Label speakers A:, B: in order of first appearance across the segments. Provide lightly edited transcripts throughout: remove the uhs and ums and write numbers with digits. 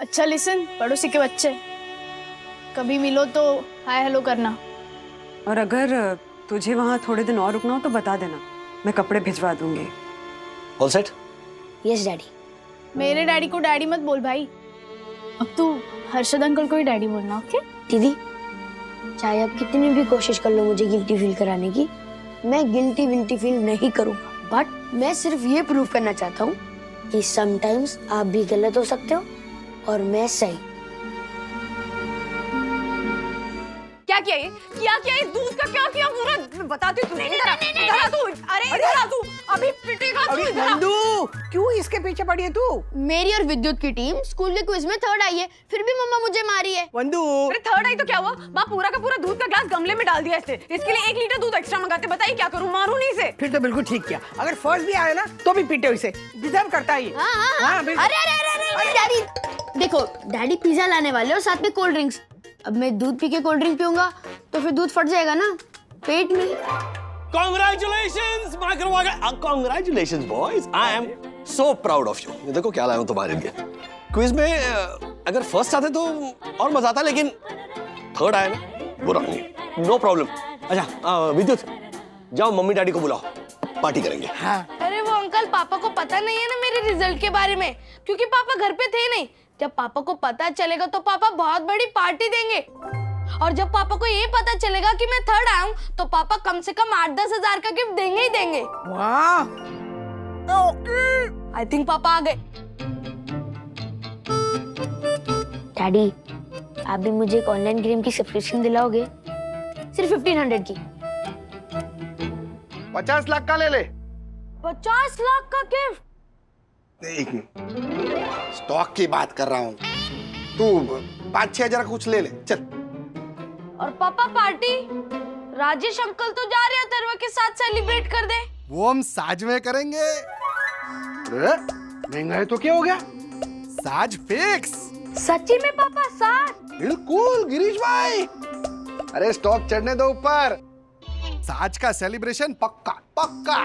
A: अच्छा लिसन, पड़ोसी के बच्चे, कभी मिलो तो हाय हेलो करना।
B: और अगर तुझे वहाँ थोड़े दिन और रुकना हो तो बता देना, मैं कपड़े भिजवा दूंगी।
C: All set?
D: Yes daddy.
A: मेरे डैडी को डैडी मत बोल भाई, अब तू हर्षद अंकल को ही डैडी बोलना, ओके?
D: दीदी, चाहे आप कितनी भी कोशिश कर लो मुझे गिल्टी फील कराने की, मैं गिल्टी विल्टी फील नहीं करूंगा। बट मैं सिर्फ ये प्रूव करना चाहता हूँ कि समटाइम्स आप भी गलत हो सकते हो और मैं सही।
E: क्या किया ये? क्या ये दूध का क्या किया पूरा? मैं बताती हूँ तुझे। इधर आ तू। अरे इधर आ तू, अभी पिटेगा तू। इधर आ।
F: नंदू, क्यों इसके पीछे पड़ी है तू?
D: मेरी और विद्युत की टीम स्कूल के क्विज में 3rd आई है, फिर भी मम्मा मुझे मारी है।
F: वंदू,
E: अरे 3rd आई तो क्या हुआ? माँ पूरा का पूरा दूध का ग्लास गमले में डाल दिया इसने। इसके लिए 1 लीटर दूध एक्स्ट्रा मंगाते। बताइए क्या करूँ, मारूं नहीं इसे?
F: फिर तो बिल्कुल ठीक किया। अगर फर्स्ट भी आया ना तो भी पीटे इसे, डिजर्व करता है ये। हाँ, बिल्कुल।
D: अरे डैडी, देखो डैडी पिज्जा लाने वाले और साथ में कोल्ड ड्रिंक्स। अब मैं दूध पी के कोल्ड ड्रिंक पीऊंगा तो फिर दूध फट जाएगा ना पेट में।
C: Congratulations, congratulations boys. I am so proud of you. ये देखो क्या लाया हूँ तुम्हारे लिए। क्विज में अगर फर्स्ट आते तो और मजा आता, लेकिन 3rd आया ना, बुरा नहीं, नो प्रॉब्लम। अच्छा विद्युत, जाओ मम्मी डैडी को बुलाओ, पार्टी करेंगे।
F: हाँ।
E: अरे वो अंकल, पापा को पता नहीं है ना मेरे रिजल्ट के बारे में, क्योंकि पापा घर पे थे नहीं। जब पापा को पता चलेगा तो पापा बहुत बड़ी पार्टी देंगे, और जब पापा को ये पता चलेगा कि मैं 3rd आया हूँ तो पापा कम से कम 8-10 हजार का गिफ्ट देंगे ही देंगे।
F: वाह,
E: आई थिंक पापा आ गए।
D: डैडी, आप भी मुझे एक ऑनलाइन गेम की सब्सक्रिप्शन दिलाओगे? सिर्फ 1500 की।
G: 50 लाख का ले ले।
E: 50 लाख का गिफ्ट?
G: एक मिनट, स्टॉक की बात कर रहा हूँ। तू 5-6 हजार कुछ ले ले, चल।
E: और पापा पार्टी? राजेश अंकल तो जा रहे हैं अथर्व के साथ सेलिब्रेट कर दे।
G: वो हम साज में करेंगे। अरे महंगा है तो क्या हो गया, साज फिक्स।
E: सच्ची में पापा साथ?
G: बिल्कुल गिरीश भाई, अरे स्टॉक चढ़ने दो ऊपर, साज का सेलिब्रेशन पक्का पक्का।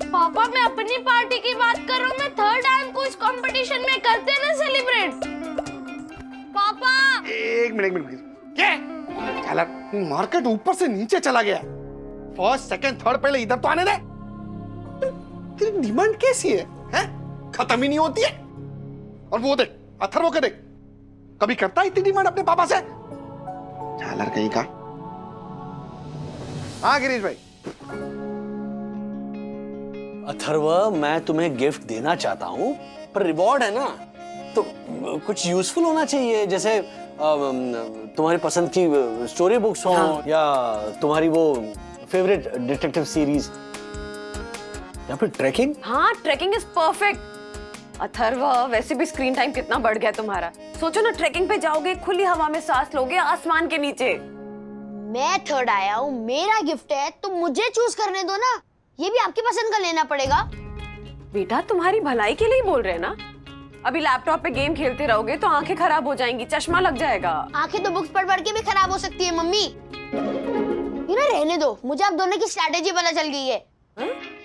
E: पापा मैं अपनी पार्टी की बात कर रहा हूँ, मैं 3rd आया हूँ, इस कंपटीशन में करते हैं ना सेलिब्रेट। पापा
G: एक मिनट क्या चला, मार्केट ऊपर से नीचे चला गया। फर्स्ट सेकंड थर्ड पहले इधर तो आने दे। तेरी डिमांड कैसी है, हैं? खत्म ही नहीं होती है। और वो देख अथर्व को देख, कभी करता है इतनी डिमांड अपने पापा से? झालर कहीं का। हाँ गिरीश भाई।
C: अथर्व, मैं तुम्हें गिफ्ट देना चाहता हूँ, पर रिवॉर्ड है ना, तो कुछ यूजफुल होना चाहिए, जैसे तुम्हारी पसंद की स्टोरी बुक्स हो, या तुम्हारी वो फेवरेट डिटेक्टिव सीरीज, या फिर ट्रैकिंग।
E: हाँ, ट्रैकिंग इज परफेक्ट। अथर्व, वैसे भी स्क्रीन टाइम कितना बढ़ गया तुम्हारा। सोचो ना, ट्रैकिंग पे जाओगे, खुली हवा में सांस लोगे, आसमान के नीचे।
D: मैं 3rd आया हूँ, मेरा गिफ्ट है तो मुझे चूज करने दो ना। ये भी आपकी पसंद का लेना पड़ेगा।
E: बेटा तुम्हारी भलाई के लिए ही बोल रहे हैं ना। अभी लैपटॉप पे गेम खेलते रहोगे तो आंखें खराब हो जाएंगी, चश्मा लग जाएगा।
D: आंखें तो बुक्स पढ़ के भी खराब हो सकती है मम्मी। ये ना रहने दो, मुझे आप दोनों की स्ट्रैटेजी पता चल गई है।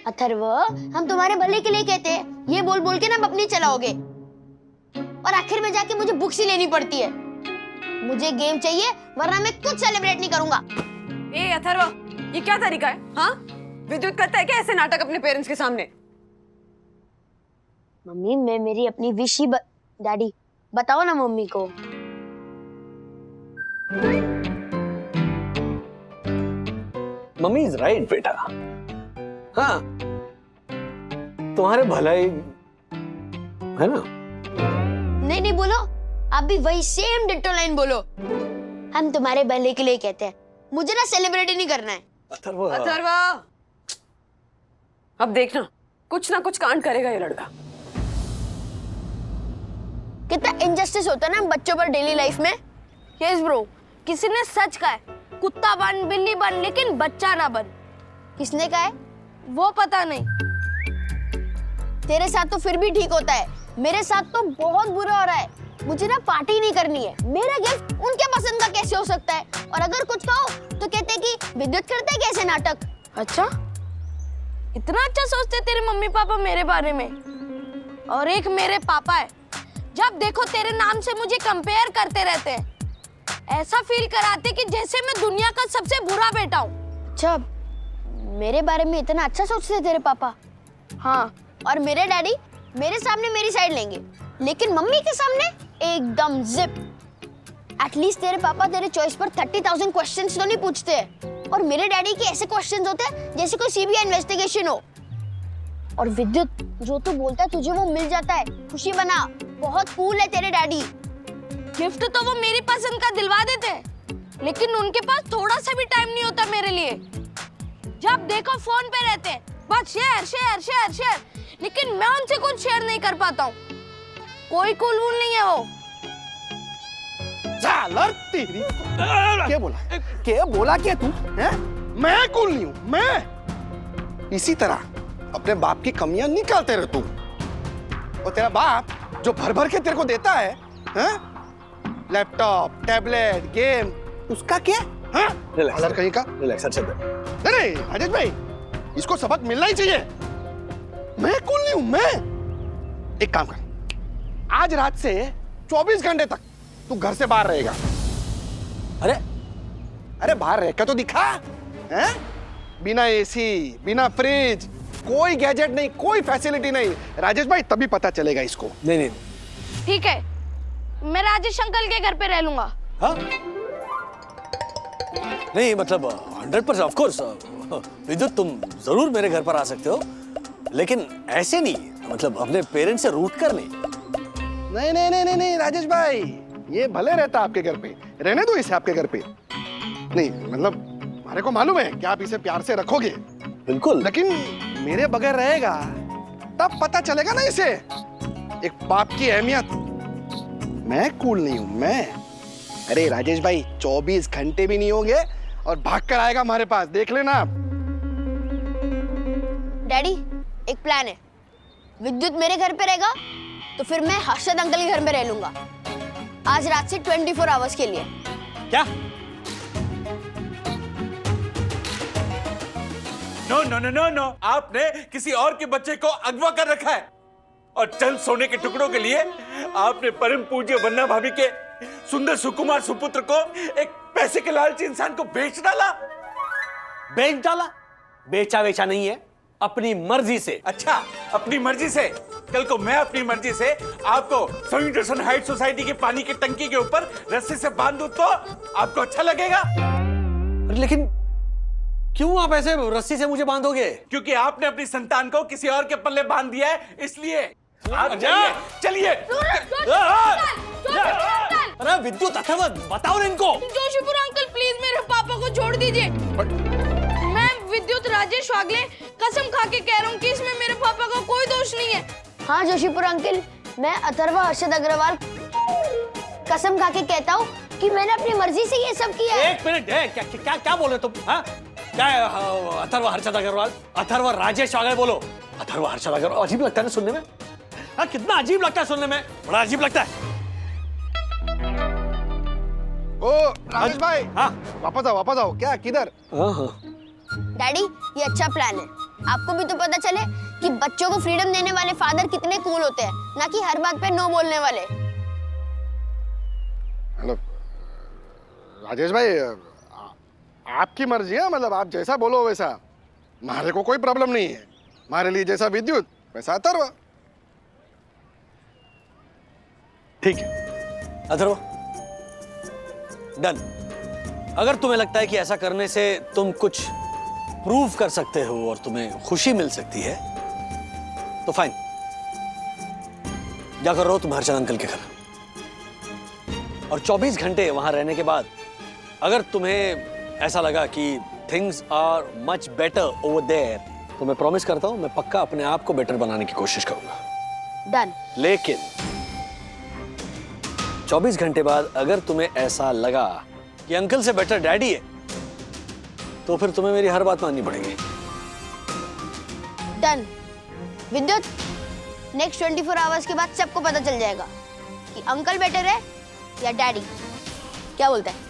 D: अथर्व, हम तुम्हारे भले के लिए कहते हैं, ये बोल बोल के ना अपनी चलाओगे, और आखिर में जाके मुझे बुक्स ही लेनी पड़ती है। मुझे गेम चाहिए, वरना मैं कुछ सेलिब्रेट नहीं करूंगा।
E: ए अथर्व, ये क्या तरीका है? हाँ, विद्युत करता है क्या ऐसे नाटक अपने पेरेंट्स के सामने?
D: मम्मी, मैं मेरी अपनी विश ही डैडी बताओ ना मम्मी को।
C: मम्मी इज राइट बेटा। हाँ, तुम्हारे भलाई है ना।
D: नहीं नहीं बोलो, आप भी वही सेम डिट्टो लाइन बोलो। हम तुम्हारे भले के लिए कहते हैं, मुझे ना सेलिब्रेट ही नहीं करना है।
C: अथर्व,
E: अथर्व, अब देखना कुछ ना कुछ कांड करेगा ये लड़का।
D: कितना इनजस्टिस होता है ना बच्चों पर डेली लाइफ में।
E: यस ब्रो, किसी ने सच कहा है, कुत्ता बन बिल्ली बन लेकिन बच्चा ना बन।
D: किसने कहा है?
E: वो पता नहीं।
D: तेरे साथ तो फिर भी ठीक होता है, मेरे साथ तो बहुत बुरा हो रहा है। मुझे ना पार्टी नहीं करनी है। मेरा गिफ्ट उनके पसंद का कैसे हो सकता है? और अगर कुछ कहो तो कहते हैं कि विद्युत करते हैं कैसे नाटक।
E: अच्छा, इतना अच्छा सोचते तेरे मम्मी पापा मेरे बारे में। और एक मेरे पापा है, जब देखो तेरे नाम से मुझे कंपेयर करते रहते हैं। ऐसा फील कराते कि जैसे मैं दुनिया का सबसे बुरा बेटा हूँ।
D: अच्छा, मेरे बारे में इतना अच्छा सोचते हैं तेरे पापा।
E: हाँ,
D: और मेरे डैडी मेरे सामने मेरी साइड लेंगे, लेकिन मम्मी के सामने एकदम जिप। एटलीस्ट तेरे पापा तेरे चॉइस पर 30,000 क्वेश्चंस तो नहीं पूछते, और मेरे डैडी के ऐसे क्वेश्चंस होते हैं जैसे कोई सीबीआई इन्वेस्टिगेशन हो। और विद्युत, जो तू बोलता है तुझे वो मिल जाता है, खुशी बना। बहुत कूल है तेरे डैडी।
E: गिफ्ट तो वो मेरी पसंद का दिलवा देते हैं, लेकिन उनके पास थोड़ा सा भी टाइम नहीं होता मेरे लिए। जब देखो फोन पे रहते हैं, बस शेयर शेयर शेयर शेयर, लेकिन मैं उनसे कुछ शेयर नहीं कर पाता हूँ। कोई कूल वूल नहीं है वो।
G: झालर तेरी। क्या बोला क्या तू हैं? मैं कूल नहीं हूँ, मैं इसी तरह अपने बाप की कमियां निकालते रह तू। और तेरा बाप जो भर भर के तेरे को देता है, हैं? लैपटॉप, टैबलेट, गेम, उसका क्या? हाँ? झालर कहीं का।
C: रिलैक्स, अच्छा
G: नहीं राजेश भाई, इसको सबक मिलना ही चाहिए। मैं कूल नहीं हूं, मैं। एक काम कर, आज रात से 24 घंटे तक तू घर से बाहर रहेगा। अरे बाहर रह के तो दिखा, हैं? बिना एसी, बिना फ्रिज, कोई गैजेट नहीं, कोई फैसिलिटी नहीं। राजेश भाई, तभी पता चलेगा इसको।
C: नहीं,
E: ठीक है, मैं राजेश अंकल के घर पे रह लूंगा।
C: हाँ? नहीं मतलब 100% ऑफ कोर्स विद्युत, तुम जरूर मेरे घर पर आ सकते हो, लेकिन ऐसे नहीं, मतलब अपने पेरेंट्स से रूठ कर नहीं।
G: नहीं नहीं नहीं नहीं नहीं राजेश भाई, ये भले रहता आपके घर पे, रहने दो इसे आपके घर पे। नहीं मतलब हमारे को मालूम है कि आप इसे प्यार से रखोगे,
C: बिल्कुल,
G: लेकिन मेरे बगैर रहेगा तब पता चलेगा ना इसे एक बाप की अहमियत। मैं कूल नहीं हूं, मैं। अरे राजेश भाई, 24 घंटे भी नहीं होंगे और भाग कर आएगा हमारे पास, देख लेना आप।
D: डैडी, एक प्लान है। विद्युत मेरे घर पे रहेगा तो फिर मैं हर्षद अंकल के घर में रह लूंगा, आज रात से 24 आवर्स के लिए।
C: क्या?
H: No no no no no, आपने किसी और के बच्चे को अगवा कर रखा है, और चंद सोने के टुकड़ों के लिए आपने परम पूज्य वन्ना भाभी के सुंदर सुकुमार सुपुत्र को एक पैसे के लालची इंसान को बेच डाला।
C: बेच डाला? बेचा वेचा नहीं है, अपनी मर्जी से।
H: अच्छा, अपनी मर्जी से? कल को मैं अपनी मर्जी से आपको सॉलिडरेशन हाइट सोसाइटी की पानी की टंकी के ऊपर रस्सी से बांध दूं तो आपको अच्छा लगेगा?
C: लेकिन क्यों आप ऐसे रस्सी से मुझे बांधोगे?
H: क्योंकि आपने अपनी संतान को किसी और के पल्ले बांध दिया है, इसलिए। आप चलिए चलिए।
C: अरे विद्युत, अथर्व, बताओ ना इनको।
E: जोशीपुर अंकल, प्लीज मेरे पापा को छोड़ दीजिए। मैं विद्युत राजेश वागले कसम खा के कह रहा हूँ कि इसमें मेरे पापा का कोई दोष नहीं है।
D: हाँ जोशीपुर अंकल, मैं अथर्वा हर्षद अग्रवाल कसम खा के कहता हूँ कि मैंने अपनी मर्जी से ये सब किया है।
C: एक मिनट, क्या क्या क्या बोल रहे तुम? हाँ, क्या है? अथर्व हर्षद अग्रवाल, अथर्व राजेश वागले बोलो। अथर्व हर्षद अग्रवाल अजीब लगता है ना सुनने में? हाँ, कितना अजीब लगता है सुनने में, बड़ा अजीब लगता है।
G: ओ राजेश भाई,
C: हाँ,
G: वापस आओ। क्या किधर?
D: डैडी, ये अच्छा प्लान है। आपको भी तो पता चले कि बच्चों को फ्रीडम देने वाले फादर कितने कूल होते हैं, ना कि हर बात पे नो बोलने वाले।
G: मतलब राजेश भाई, आपकी मर्जी है, मतलब आप जैसा बोलो वैसा। हमारे को कोई प्रॉब्लम नहीं है, हमारे लिए जैसा विद्युत वैसा अथर्व।
C: ठीक है अथर्व, डन। अगर तुम्हें लगता है कि ऐसा करने से तुम कुछ प्रूव कर सकते हो और तुम्हें खुशी मिल सकती है, तो फाइन, जाकर रहो तुम हर्षद अंकल के घर। और 24 घंटे वहां रहने के बाद अगर तुम्हें ऐसा लगा कि things are much better over there, तो मैं प्रॉमिस करता हूं, मैं पक्का अपने आप को बेटर बनाने की कोशिश करूंगा।
D: डन।
C: लेकिन 24 घंटे बाद अगर तुम्हें ऐसा लगा कि अंकल से बेटर डैडी है, तो फिर तुम्हें मेरी हर बात माननी पड़ेगी।
D: डन। विद्युत, नेक्स्ट 24 आवर्स के बाद सबको पता चल जाएगा कि अंकल बेटर है या डैडी। क्या बोलता है?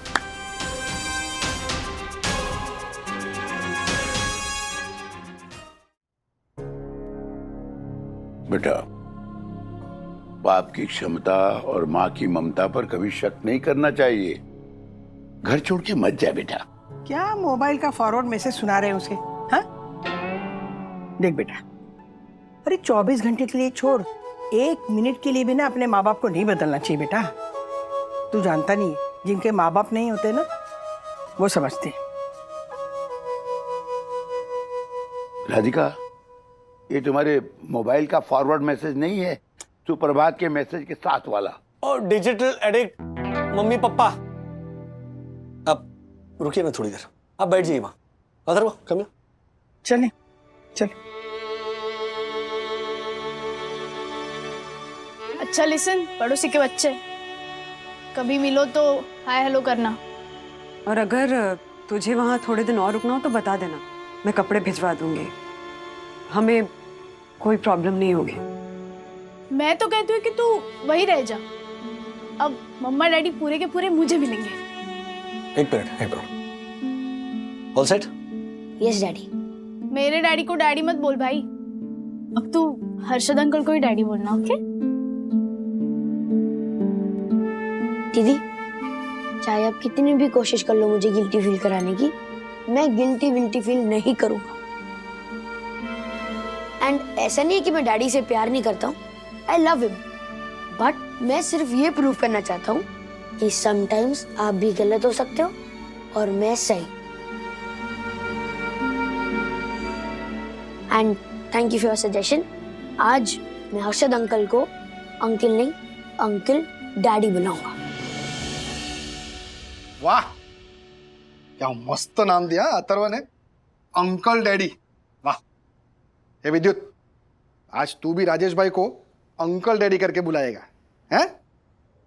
H: बेटा,
I: बाप की क्षमता और माँ की ममता पर कभी शक नहीं करना चाहिए। घर छोड़ के मत जा बेटा।
F: क्या मोबाइल का फॉरवर्ड मैसेज सुना रहे हैं उसे? हाँ? देख बेटा, अरे 24 घंटे के लिए छोड़, 1 मिनट के लिए भी ना अपने माँ बाप को नहीं बदलना चाहिए बेटा। तू जानता नहीं है, जिनके माँ बाप नहीं होते ना, वो समझते हैं।
I: राधिका, ये तुम्हारे मोबाइल का फॉरवर्ड मैसेज नहीं है, सुप्रभात के मैसेज के साथ वाला।
C: और डिजिटल एडिक्ट मम्मी पापा। अब रुकिए ना थोड़ी देर, आप बैठ जाइए वहां। Atharva come here.
F: चले चले।
A: अच्छा लिसन, पड़ोसी के बच्चे, कभी मिलो तो हाय हेलो करना।
B: और अगर तुझे वहाँ थोड़े दिन और रुकना हो तो बता देना, मैं कपड़े भिजवा दूंगी। हमें कोई प्रॉब्लम नहीं होगी।
A: मैं तो कहती हूँ कि तू वही रह जा। अब मम्मा डैडी पूरे के पूरे मुझे मिलेंगे।
C: एक minute. All set?
D: Yes daddy.
A: मेरे डैडी को डैडी मत बोल भाई, अब तू हर्षद अंकल को ही डैडी बोलना, ओके?
D: दीदी, चाहे आप कितनी भी कोशिश कर लो मुझे गिल्टी फील कराने की, मैं गिल्टी फील नहीं करूंगा। एंड ऐसा नहीं है कि मैं डैडी से प्यार नहीं करता हूँ, आई लव हिम, बट मैं सिर्फ ये प्रूव करना चाहता हूँ कि समटाइम्स आप भी गलत हो सकते हो और मैं सही। And thank you for your suggestion. आज मैं हर्षद अंकल को अंकल नहीं, अंकल डैडी बुलाऊंगा।
G: वाह, क्या मस्त नाम दिया अथर्व ने, अंकल डैडी। वाह। ये विद्युत, आज तू भी राजेश भाई को अंकल डैडी करके बुलाएगा, हैं?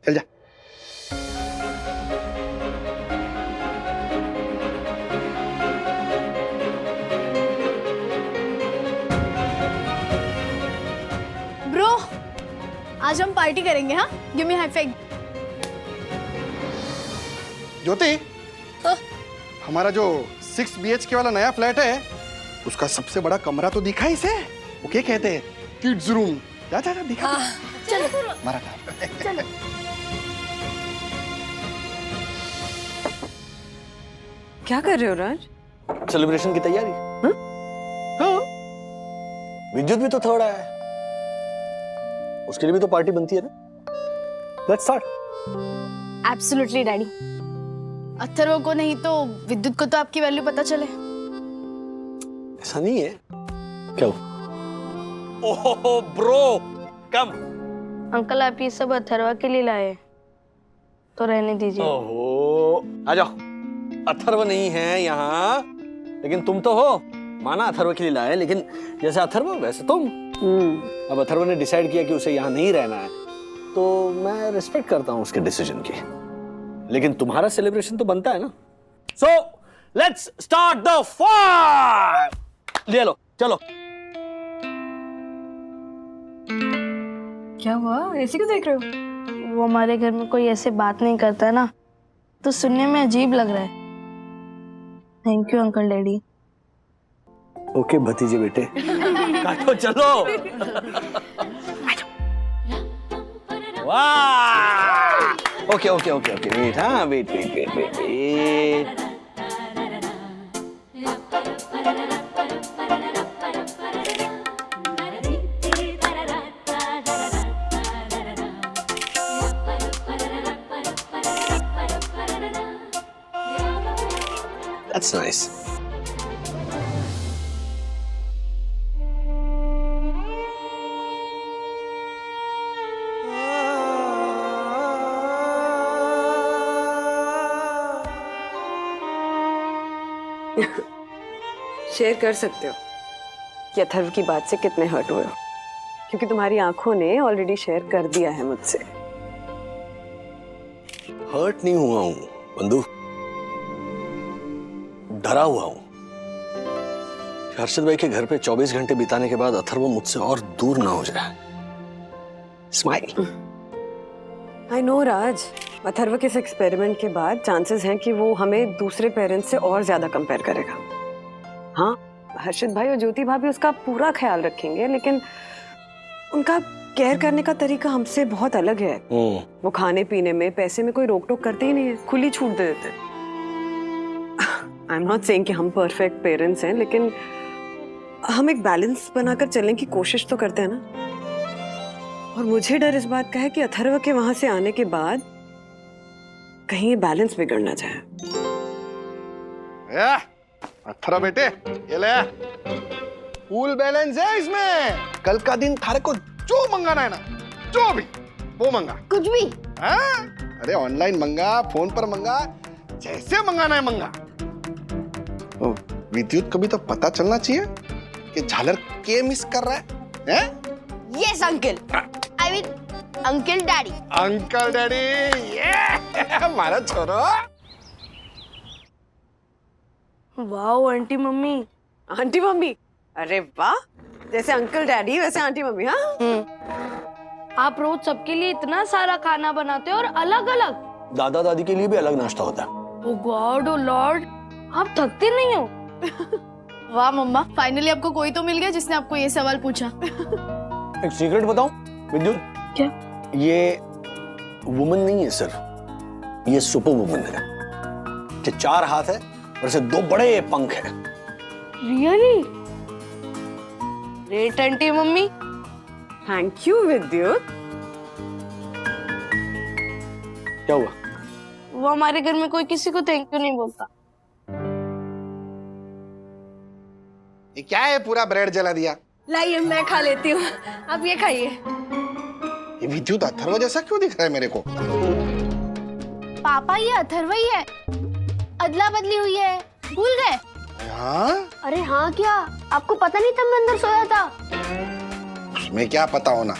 G: चल जा।
A: ब्रो, आज हम पार्टी करेंगे। हाँ, गिव मी हाई फाइव।
G: ज्योति, हमारा जो 6 BHK वाला नया फ्लैट है, उसका सबसे बड़ा कमरा तो दिखा ही से। वो क्या कहते हैं, किड्स रूम। जा जा जा, दिखा।
D: चलो
G: हमारा काम।
D: चलो।
B: क्या कर रहे हो राज?
C: सेलिब्रेशन की तैयारी। हाँ। विद्युत भी तो थर्ड आया है, उसके लिए भी तो पार्टी बनती है ना। Let's start.
A: Absolutely daddy. Atharva को नहीं तो विद्युत को तो आपकी वैल्यू पता चले।
C: ऐसा नहीं है क्या? ओहो ब्रो, कम।
E: अंकल आप ये सब अथर्वा के लिए लाए तो रहने दीजिए।
C: ओहो, आ जाओ। अथर्व नहीं है यहाँ, लेकिन तुम तो हो। माना अथर्व के लिए लाए, लेकिन जैसे अथर्व वैसे तुम। अब अथर्व ने डिसाइड किया कि उसे यहाँ नहीं रहना है, तो मैं रिस्पेक्ट करता हूँ उसके डिसीजन की, लेकिन तुम्हारा सेलिब्रेशन तो बनता है ना। So let's start the fun. ले लो, चलो।
B: क्या हुआ, ऐसे क्यों देख रहे हो?
E: वो हमारे घर में कोई ऐसे बात नहीं करता ना, तो सुनने में अजीब लग रहा है। Thank you uncle daddy.
C: Okay भतीजे बेटे, काटो चलो। वाह, okay okay okay okay, wait. हाँ, wait wait wait wait wait. That's nice.
B: Share कर सकते हो कि अथर्व की बात से कितने हर्ट हुए हो, क्योंकि तुम्हारी आंखों ने ऑलरेडी शेयर कर दिया है मुझसे।
C: हर्ट नहीं हुआ हूं बंधु, डरा हुआ हूं। हर्षद भाई के घर पे 24 घंटे बिताने के बाद अथर्व मुझसे और दूर ना हो जाए। स्माइल।
B: आई नो राज, अथर्व के इस एक्सपेरिमेंट के बाद चांसेस हैं कि वो हमें दूसरे पेरेंट्स से और ज्यादा कंपेयर करेगा। हाँ, हर्षद भाई और ज्योति भाभी उसका पूरा ख्याल रखेंगे, लेकिन उनका केयर करने का तरीका हमसे बहुत अलग है। वो खाने पीने में, पैसे में कोई रोक टोक करते ही नहीं है, खुली छूट दे देते हैं। आई एम नॉट सेइंग कि हम परफेक्ट पेरेंट्स हैं, लेकिन हम एक बैलेंस बनाकर चलने की कोशिश तो करते हैं ना। और मुझे डर इस बात का है कि अथर्व के वहां से आने के बाद कहीं ये बैलेंस बिगड़ ना जाए।
G: अथर्व बेटे, ये ले, फुल बैलेंस है इसमें। कल का दिन थारे को जो मंगाना है ना, जो भी वो मंगा।
D: कुछ भी?
G: हाँ? अरे ऑनलाइन मंगा, फोन पर मंगा, जैसे मंगाना है मंगा। ओ, विद्युत को भी तो पता चलना चाहिए कि झालर के मिस कर रहा है?
D: Yes uncle, I mean uncle daddy.
G: Uncle daddy, ये हमारा छोरो।
E: Wow aunty mummy.
B: Aunty mummy, अरे वाह, जैसे अंकल डैडी वैसे आंटी मम्मी। हाँ,
E: आप रोज सबके लिए इतना सारा खाना बनाते हो और अलग अलग।
C: दादा दादी के लिए भी अलग नाश्ता होता है।
E: ओ गॉड, ओ लॉर्ड, आप थकते नहीं हो?
A: वाह मम्मा, फाइनली आपको कोई तो मिल गया जिसने आपको ये सवाल पूछा।
C: एक सीक्रेट बताऊं विद्युत?
E: क्या?
C: ये वुमन नहीं है सर, ये सुपर वुमन है। ये 4 हाथ है और इसे 2 बड़े पंख है।
E: Really? Great aunty mummy.
B: Thank you विद्युत।
C: क्या हुआ?
E: वो हमारे घर में कोई किसी को थैंक यू नहीं बोलता।
G: ये क्या है, पूरा ब्रेड जला दिया?
B: लाइए मैं खा लेती हूँ, आप ये खाइए।
G: ये विद्युत अथर्व जैसा क्यों दिख रहा है मेरे को?
A: पापा ये अथर्व ही है, अदला बदली हुई है, भूल गए?
G: हाँ?
D: अरे हाँ क्या, आपको पता नहीं था मैं अंदर सोया था?
G: उसमें क्या पता होना।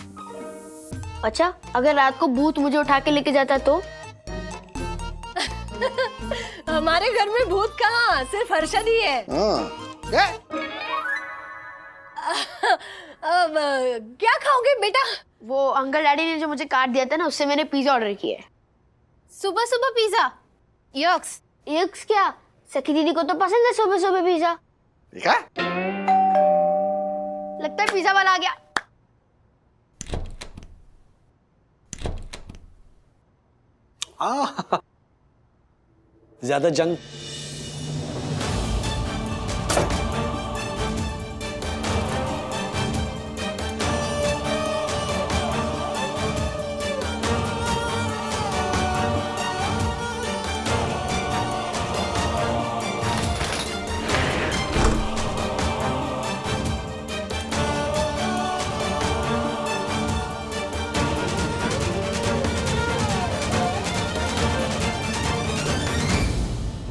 D: अच्छा, अगर रात को भूत मुझे उठा के लेके जाता तो?
B: हमारे घर में भूत कहाँ, सिर्फ हर्षद ही है।
G: हाँ।
B: अब क्या खाओगे बेटा?
D: वो अंकल डैडी ने जो मुझे कार्ड दिया था ना, उससे मैंने पिज्जा ऑर्डर किया है।
A: सुबह सुबह पिज्जा? यक्स।
D: यक्स क्या? सखी दीदी को तो पसंद है सुबह सुबह पिज्जा।
G: देखा?
D: लगता है पिज्जा वाला आ गया।
C: ज्यादा जंग।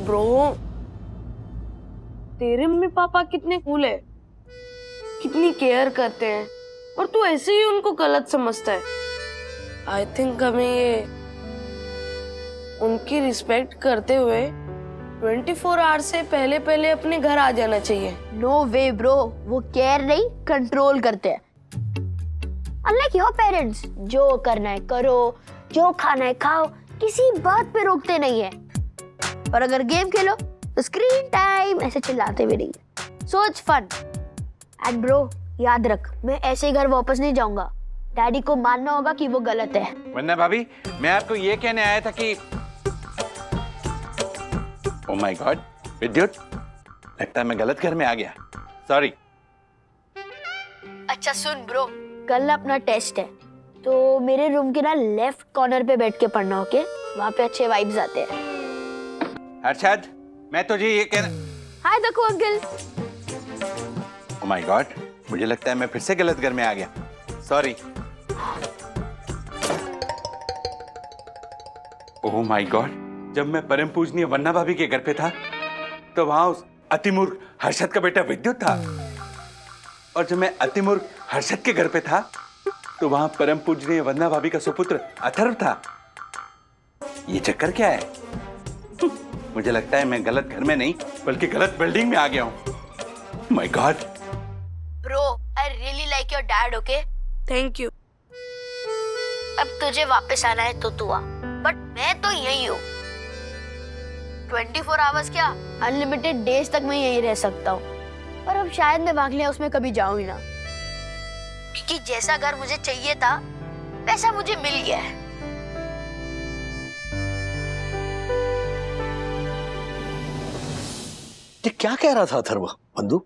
E: ब्रो, तेरे मम्मी पापा कितने कूल है, कितनी केयर करते हैं, और तू ऐसे ही उनको गलत समझता है। आई थिंक हमें ये उनकी रिस्पेक्ट करते हुए 24 आवर्स से पहले पहले अपने घर आ जाना चाहिए।
D: नो वे ब्रो, वो केयर नहीं कंट्रोल करते हैं। अनलाइक योर पेरेंट्स, जो करना है करो, जो खाना है खाओ, किसी बात पे रोकते नहीं है। और अगर गेम खेलो तो स्क्रीन टाइम ऐसे चिल्लाते भी नहीं। So it's fun. And bro याद रख, मैं ऐसे ही घर वापस नहीं जाऊंगा। डैडी को मानना होगा कि वो गलत है।
H: वरना भाभी, मैं आपको ये कहने आया था कि ओह माय गॉड विद्युत, लगता है मैं गलत घर में आ गया, सॉरी।
D: अच्छा सुन ब्रो, कल ना अपना टेस्ट है, तो मेरे रूम के ना लेफ्ट कॉर्नर पे बैठ के पढ़ना, ओके? वहाँ पे अच्छे वाइब्स आते हैं।
H: हर्षद, मैं तुझे ये कह
D: हाय देखो अंकल।
H: ओह माय गॉड, मुझे लगता है मैं फिर से गलत घर में आ गया, सॉरी। ओह माय गॉड, जब मैं परम पूजनीय वन्ना भाभी के घर पे था तो वहां उस अतिमूर्ख हर्षद का बेटा विद्युत था, और जब मैं अतिमूर्ख हर्षद के घर पे था तो वहां परम पूजनीय वन्ना भाभी का सुपुत्र अथर्व था। ये चक्कर क्या है? मुझे लगता है मैं गलत घर में नहीं बल्कि गलत बिल्डिंग में आ गया हूँ। My God
D: bro, I really like your dad, okay?
E: Thank you.
D: अब तुझे वापस आना है तो तू आ, बट मैं तो यही हूँ। 24 आवर्स क्या, अनलिमिटेड डेज तक मैं यही रह सकता हूँ। पर अब शायद मैं बांग्ला हाउस में कभी जाऊँ ही ना। क्योंकि जैसा घर मुझे चाहिए था वैसा मुझे मिल गया है।
C: ये क्या कह रहा था अथर्व? बंधु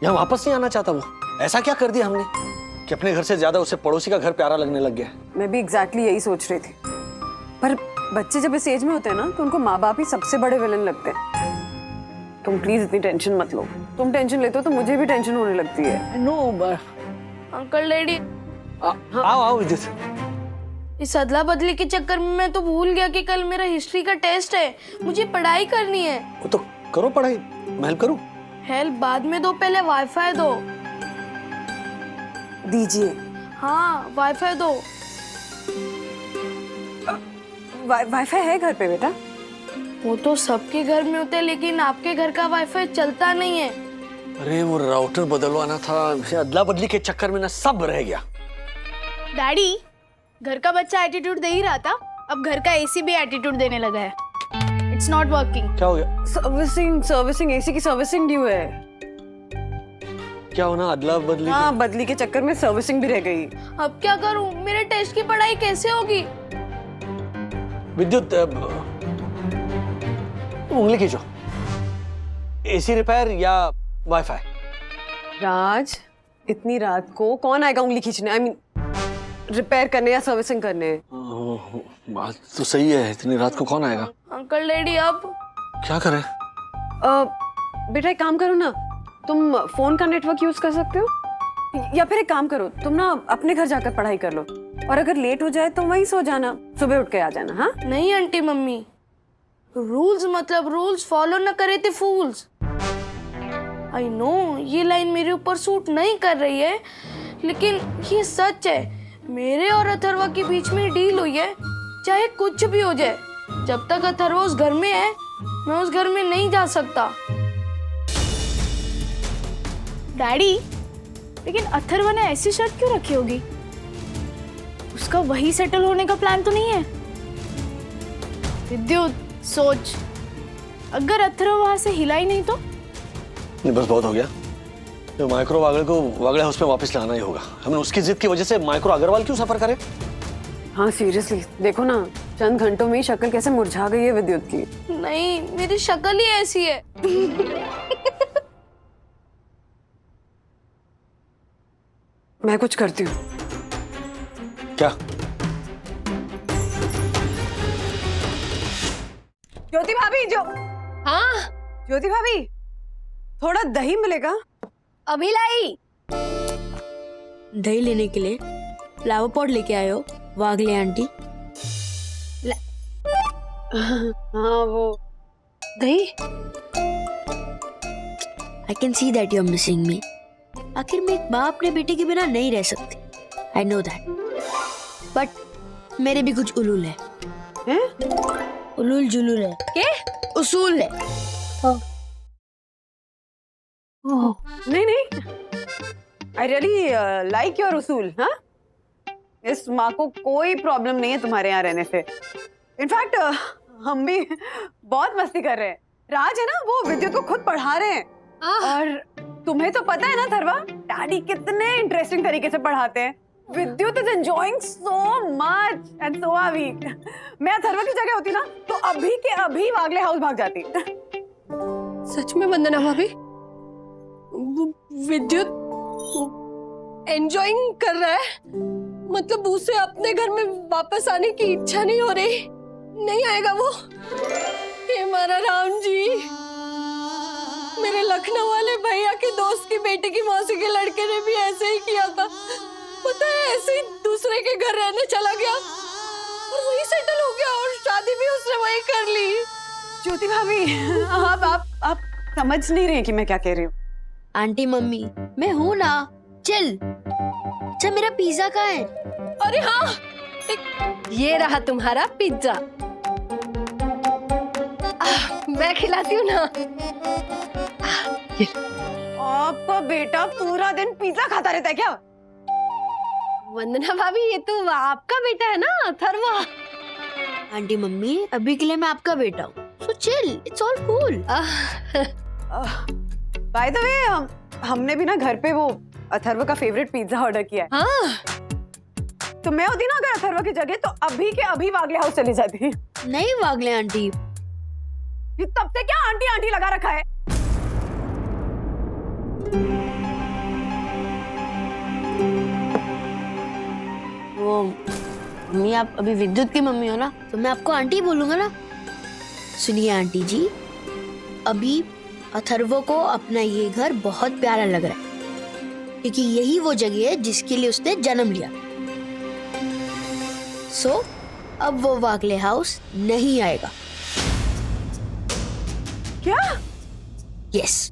C: यहाँ वापस नहीं आना चाहता वो? ऐसा क्या कर दिया हमने कि अपने घर से ज्यादा उसे पड़ोसी का घर प्यारा लगने लग गया?
B: मैं भी एग्जैक्टली यही सोच रही थी, पर बच्चे जब इस एज में होते हैं ना तो उनको माँ बाप ही सबसे बड़े विलन लगते हैं। तुम प्लीज इतनी टेंशन मत लो। तुम टेंशन लेते हो तो मुझे भी टेंशन होने लगती है।
F: नो
E: अंकल डैडी,
C: आओ आओ विद्युत।
E: इस अदला बदली के चक्कर में मैं तो भूल गया कि कल मेरा हिस्ट्री का टेस्ट है, मुझे पढ़ाई करनी है।
C: वो तो करो पढ़ाई, मैं हेल्प करूं?
E: हेल्प बाद में दो, पहले वाईफाई दो।
B: दीजिए।
E: हाँ वाईफाई दो।
B: वाईफाई है घर पे बेटा?
E: वो तो सबके घर में होते हैं, लेकिन आपके घर का वाईफाई चलता नहीं है।
C: अरे वो राउटर बदलवाना था, अदला बदली के चक्कर में ना सब रह गया।
A: डैडी, घर का बच्चा एटीट्यूड दे ही रहा था, अब घर का एसी भी एटीट्यूड देने लगा है। It's not working.
C: क्या हो गया?
B: सर्विसिंग एसी की सर्विसिंग ड्यू है।
C: क्या होना? अदला बदली?
B: हाँ, बदली के चक्कर में सर्विसिंग भी रह गई।
E: अब क्या करूं? मेरे टेस्ट की पढ़ाई कैसे होगी?
C: विद्युत उंगली खींचो। एसी रिपेयर या वाईफाई?
B: राज, इतनी रात को कौन आएगा उंगली खींचने? आई मीन रिपेयर करने या सर्विसिंग करने?
C: बात तो सही है, इतनी रात को कौन आएगा?
E: अंकल डैडी अब
C: क्या करें?
B: बेटा एक काम करो ना, तुम फोन का नेटवर्क यूज कर सकते हो, या फिर एक काम करो, तुम ना अपने घर जाकर पढ़ाई कर लो, और अगर लेट हो जाए तो वहीं सो जाना, सुबह उठ के आ जाना। हाँ
E: नहीं आंटी मम्मी, रूल्स मतलब रूल्स फॉलो न करे थे फूल्स। आई नो ये लाइन मेरे ऊपर सूट नहीं कर रही है, लेकिन ये सच है। मेरे और अथर्वा के बीच में डील हुई है, चाहे कुछ भी हो जाए, जब तक अथर्वा उस घर में है मैं उस घर में नहीं जा सकता।
A: डैडी, लेकिन अथर्व ने ऐसी शर्त क्यों रखी होगी? उसका वही सेटल होने का प्लान तो नहीं है? विद्युत सोच, अगर अथर्व वहां से हिला ही नहीं तो?
C: नहीं बस बहुत हो गया। तो माइक्रो वागले को वागले हाउस में वापस लाना ही होगा। हमें उसकी जिद की वजह से माइक्रो अग्रवाल क्यों सफर करे?
B: हाँ सीरियसली, देखो ना चंद घंटों में ही शक्ल कैसे मुरझा गई है विद्युत की।
E: नहीं, मेरी शक्ल ही ऐसी है।
B: मैं कुछ करती हूँ।
C: क्या?
B: ज्योति भाभी, हाँ ज्योति भाभी, थोड़ा दही मिलेगा?
D: अभी लाई। दही लेने के लिए फ्लावर पॉट लेके आए हो वागले आंटी?
B: हाँ वो
D: दही। I can see that you are missing me. आखिर में एक माँ अपने बेटे के बिना नहीं रह सकती। आई नो दैट, बट मेरे भी कुछ उलूल है। उलूल जुलूल है के उसूल है।
B: नहीं नहीं, आई रियली लाइक योर उसूल। हाँ, इस माँ को कोई प्रॉब्लम नहीं है तुम्हारे यहाँ रहने से। इनफैक्ट हम भी बहुत मस्ती कर रहे हैं। राज है ना, वो विद्युत को खुद पढ़ा रहे हैं। और तुम्हें तो पता है ना थरवा, डैडी कितने इंटरेस्टिंग तरीके से पढ़ाते हैं। Vidyut is enjoying so much and so are we. मैं थरवा की जगह होती ना तो अभी के अभी वागले हाउस भाग जाती।
J: सच में वंदना भाभी, विद्युत एंजॉयिंग कर रहा है? मतलब उसे अपने घर में वापस आने की इच्छा नहीं हो रही? नहीं आएगा वो? हे मारा राम जी, मेरे लखनऊ वाले भैया के दोस्त की बेटे की मौसी के लड़के ने भी ऐसे ही किया था। पता है, ऐसे ही दूसरे के घर रहने चला गया और वही सेटल हो गया, और शादी भी उसने वही कर ली।
B: ज्योति भाभी, आप समझ नहीं रही कि मैं क्या कह रही हूँ।
D: आंटी मम्मी, मैं हूँ ना, चल। अच्छा मेरा पिज्जा कहाँ है?
J: अरे हाँ, ये रहा तुम्हारा पिज्जा। मैं खिलाती हूँ ना।
B: आपका बेटा पूरा दिन पिज्जा खाता रहता है क्या?
J: वंदना भाभी, ये तो आपका बेटा है ना, अथर्वा।
D: आंटी मम्मी, अभी के लिए मैं आपका बेटा हूँ, so chill, it's all cool.
B: By the way, हमने भी ना घर पे वो अथर्व का फेवरेट पिज्जा ऑर्डर किया है।
J: हाँ
B: तो मैं होती ना अगर अथर्व की जगह, तो अभी के अभी वागले हाउस चली जाती।
D: नहीं वागले आंटी,
B: ये तब से क्या आंटी आंटी लगा रखा है?
D: वो मम्मी आप अभी विद्युत की मम्मी हो ना, तो मैं आपको आंटी बोलूंगा ना। सुनिए आंटी जी, अभी अथर्व को अपना ये घर बहुत प्यारा लग रहा है, क्योंकि यही वो जगह है जिसके लिए उसने जन्म लिया। सो अब वो वागले हाउस नहीं आएगा।
B: क्या?
D: यस।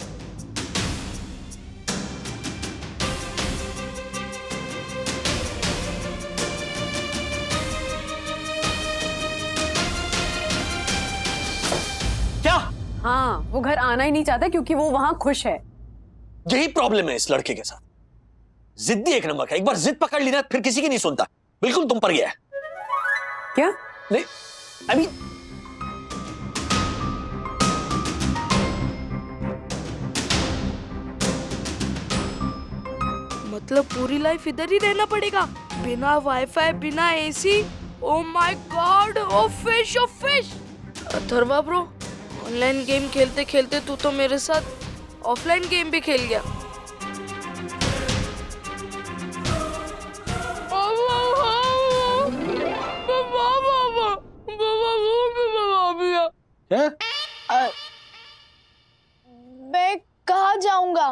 C: क्या?
B: हाँ, वो घर आना ही नहीं चाहता क्योंकि वो वहां खुश है।
C: यही प्रॉब्लम है इस लड़के के साथ। जिद्दी एक नंबर का, एक बार जिद पकड़ ली ना फिर किसी की नहीं सुनता। बिल्कुल तुम पर गया है।
B: क्या?
C: नहीं अभी
E: मतलब पूरी लाइफ इधर ही रहना पड़ेगा, बिना वाईफाई, बिना AC. Oh my God, oh fish, oh fish. Atharva bro, online game खेलते खेलते तू तो मेरे साथ ऑफलाइन गेम भी खेल गया।
C: क्या?
A: मैं कहाँ जाऊंगा?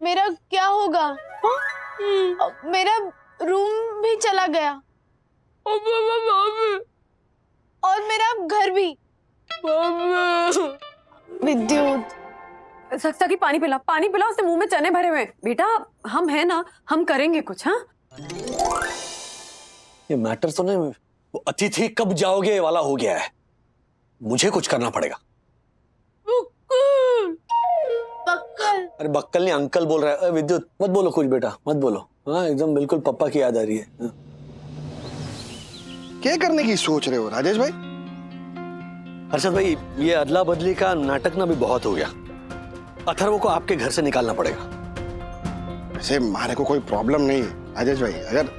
A: मेरा क्या होगा? मेरा रूम भी चला गया और मेरा घर भी। विद्युत,
B: सक्सा की पानी पिला, पानी पिला, उसके मुंह में चने भरे हुए हैं। बेटा हम है ना, हम करेंगे कुछ। हाँ,
C: ये मैटर तो नहीं, वो अतिथि कब जाओगे वाला हो गया है। मुझे कुछ करना पड़ेगा।
A: बक्कल।
C: अरे बक्कल नहीं, अंकल बोल रहा है। विद्युत मत बोलो कुछ बेटा, मत बोलो। हाँ एकदम बिल्कुल पप्पा की याद आ रही है। हाँ।
G: क्या करने की सोच रहे हो राजेश भाई?
C: हर्षद भाई, ये अदला बदली का नाटक ना भी बहुत हो गया। अथर्व को आपके घर से निकालना पड़ेगा।
G: वैसे हमारे को कोई प्रॉब्लम नहीं है राजेश भाई। अगर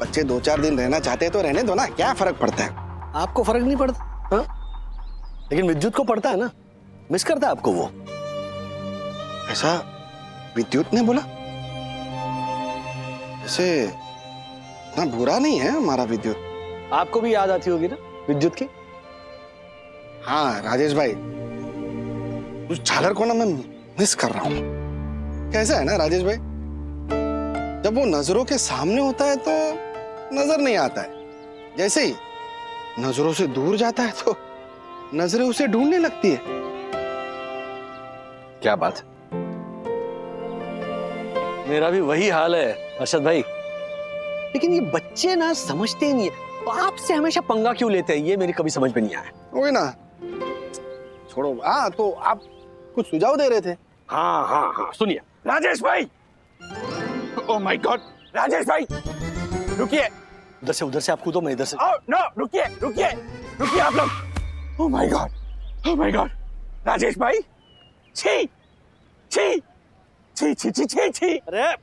G: बच्चे 2-4 दिन रहना चाहते हैं तो रहने दो ना, क्या फर्क पड़ता है?
C: आपको फर्क नहीं पड़ता? हाँ? लेकिन विद्युत को पड़ता है ना, मिस करता है आपको वो।
G: ऐसा विद्युत ने बोला? ऐसे ना बुरा नहीं है हमारा विद्युत।
C: आपको भी याद आती होगी ना विद्युत की?
G: हाँ राजेश भाई, उस झालर को ना मैं मिस कर रहा हूँ। कैसा है ना राजेश भाई, जब वो नजरों के सामने होता है तो नजर नहीं आता है, जैसे ही नजरों से दूर जाता है तो नजरें उसे ढूंढने लगती है।
C: क्या बात है, मेरा भी वही हाल है अर्शद भाई। लेकिन ये बच्चे ना समझते ही नहीं है, बाप से हमेशा पंगा क्यों लेते हैं, ये मेरी कभी समझ में नहीं आया।
G: वही ना, छोड़ो। हाँ तो आप कुछ सुझाव दे रहे थे?
C: हाँ हाँ हाँ, सुनिए
H: राजेश भाई, ओह माय गॉड, राजेश भाई रुकिए।
C: उधर से आप कूदो, मैं इधर से।
H: नो रुकिए रुकिए रुकिए आप लोग। ओह माय गॉड, राजेश भाई, छी छी छी छी छी छी छी।
C: अरे